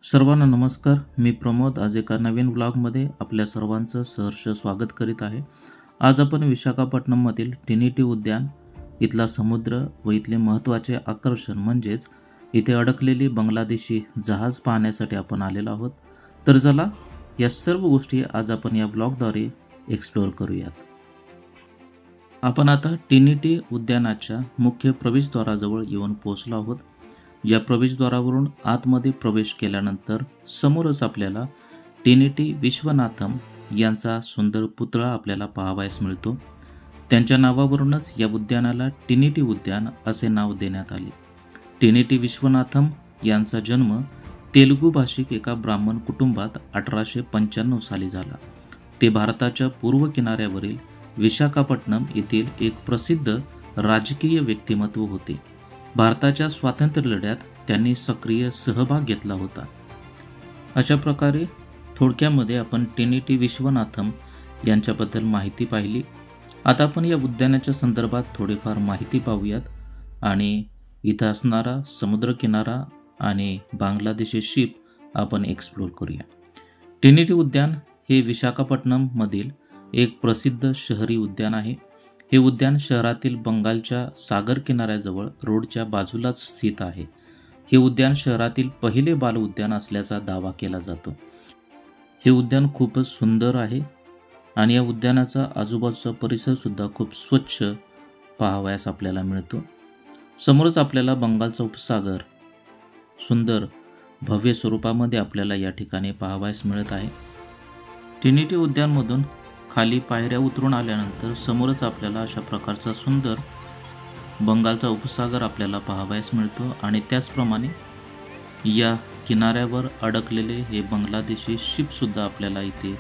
सर्वांना नमस्कार. मी प्रमोद आज एका नवीन व्लॉगमध्ये आपल्या सर्वांचं सहर्ष स्वागत करीत आहे. आज आपण विशाखापट्टणममधील ट्रिनिटी उद्यान, इथला समुद्र व इथले महत्त्वाचे आकर्षण म्हणजेच इथे अडकलेली बांगलादेशी जहाज पाहण्यासाठी आपण आलेलो आहोत. तर चला या सर्व गोष्टी आज आपण या व्लॉगद्वारे एक्सप्लोअर करूयात. आपण आता ट्रिनिटी उद्यानाच्या मुख्य प्रवेशद्वाराजवळ येऊन पोहोचलो आहोत. या प्रवेशद्वारावरून आतमध्ये प्रवेश केल्यानंतर समोरच आपल्याला ट्रिनिटी विश्वनाथम यांचा सुंदर पुतळा आपल्याला पाहावयास मिळतो. त्यांच्या नावावरूनच या उद्यानाला ट्रिनिटी उद्यान असे नाव देण्यात आले. ट्रिनिटी विश्वनाथम यांचा जन्म तेलुगू भाषिक एका ब्राह्मण कुटुंबात 1895 साली झाला. ते भारताच्या पूर्व किनाऱ्यावरील विशाखापट्टणम येथील एक प्रसिद्ध राजकीय व्यक्तिमत्व होते. भारताच्या स्वातंत्र्य लढ्यात त्यांनी सक्रिय सहभाग घेतला होता. अशा प्रकारे थोडक्यामध्ये आपण ट्रिनिटी विश्वनाथम यांच्याबद्दल माहिती पाहिली. आता आपण या उद्यानाच्या संदर्भात थोडीफार माहिती पाहूयात आणि इथं असणारा समुद्रकिनारा आणि बांगलादेशी शिप आपण एक्सप्लोर करूया. ट्रिनिटी उद्यान हे विशाखापट्टणममधील एक प्रसिद्ध शहरी उद्यान आहे. हे उद्यान शहरातील बंगालच्या सागर किनाऱ्याजवळ रोडच्या बाजूलाच स्थित आहे. हे उद्यान शहरातील पहिले बाल उद्यान असल्याचा दावा केला जातो. हे उद्यान खूपच सुंदर आहे आणि या उद्यानाचा आजूबाजूचा परिसर सुद्धा खूप स्वच्छ पाहावयास आपल्याला मिळतो. समोरच आपल्याला बंगालचा उपसागर सुंदर भव्य स्वरूपामध्ये आपल्याला या ठिकाणी पाहावयास मिळत आहे. ट्रिनिटी उद्यानमधून खाली पायऱ्या उतरून आल्यानंतर समोरच आपल्याला अशा प्रकारचा सुंदर बंगालचा उपसागर आपल्याला पाहावयास मिळतो आणि त्याचप्रमाणे या किनाऱ्यावर अडकलेले हे बांगलादेशी शिपसुद्धा आपल्याला इथे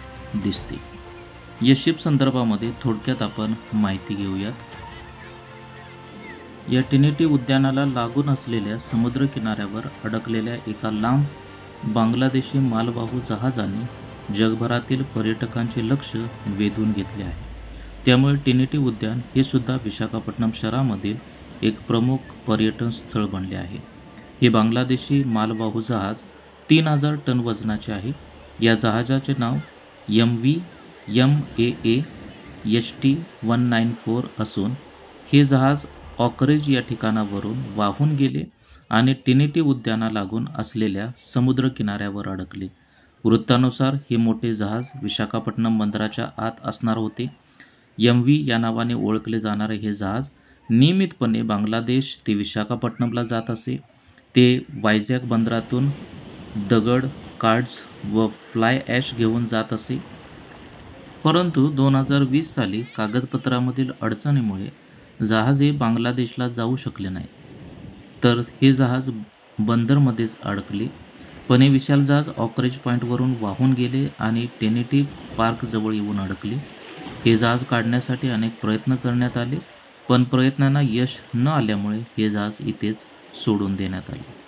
दिसते. या शिप संदर्भामध्ये थोडक्यात आपण माहिती घेऊयात. या ट्रिनिटी उद्यानाला लागून असलेल्या समुद्र किनाऱ्यावर अडकलेल्या एका लांब बांगलादेशी मालवाहू जहाजाने जगभरातील पर्यटकांचे लक्ष वेधून घेतले आहे. त्यामुळे ट्रिनिटी उद्यान हे सुद्धा विशाखापट्टणम शहरामधील एक प्रमुख पर्यटन स्थळ बनले आहे. हे बांगलादेशी मालवाहू जहाज 3000 टन वजनाचे आहे. या जहाजाचे नाव MV MAA HT 194 असून हे जहाज ऑकरेज या ठिकाणावरून वाहून गेले आणि ट्रिनिटी उद्याना लागून असलेल्या समुद्र किनाऱ्यावर अडकले. वृत्तानुसार हे मोठे जहाज विशाखापट्टणम बंदराच्या आत असणार होते. MV या नावाने ओळखले जाणारे हे जहाज नियमितपणे बांगलादेश ते विशाखापट्टणमला जात असे. ते वायझॅग बंदरातून दगड, कार्ड्स व फ्लाय ॲश घेऊन जात असे. परंतु 2020 साली कागदपत्रामधील अडचणीमुळे जहाज हे बांगलादेशला जाऊ शकले नाही. तर हे जहाज बंदरमध्येच अडकले. पण हे विशाल जहाज ऑकरेज पॉईंटवरून वाहून गेले आणि ट्रिनिटी पार्कजवळ येऊन अडकले. हे जहाज काढण्यासाठी अनेक प्रयत्न करण्यात आले, पण प्रयत्नांना यश न आल्यामुळे हे जहाज इथेच सोडून देण्यात आले.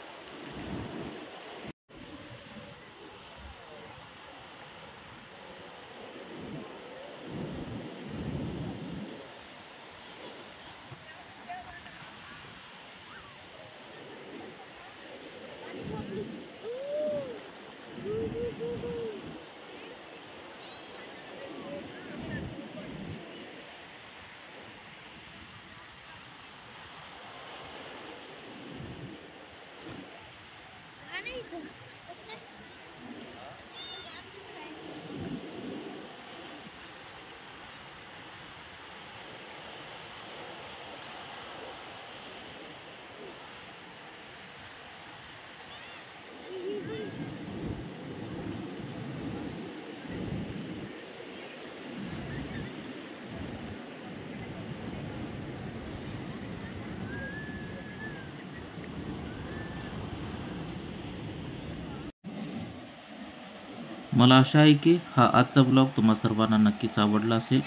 मला आशा आहे की हा आजचा व्लॉग तुम्हा सर्वांना नक्कीच आवडला असेल.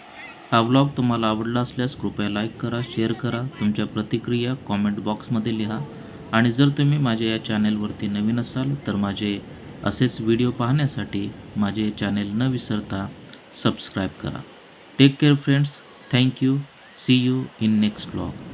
हा व्लॉग तुम्हाला आवडला असल्यास कृपया लाईक करा, शेअर करा, तुमच्या प्रतिक्रिया कॉमेंट बॉक्समध्ये लिहा आणि जर तुम्ही माझ्या या चॅनेलवरती नवीन असाल तर माझे असेच व्हिडिओ पाहण्यासाठी माझे चॅनेल न विसरता सबस्क्राईब करा. Take care friends. Thank you. See you in next vlog.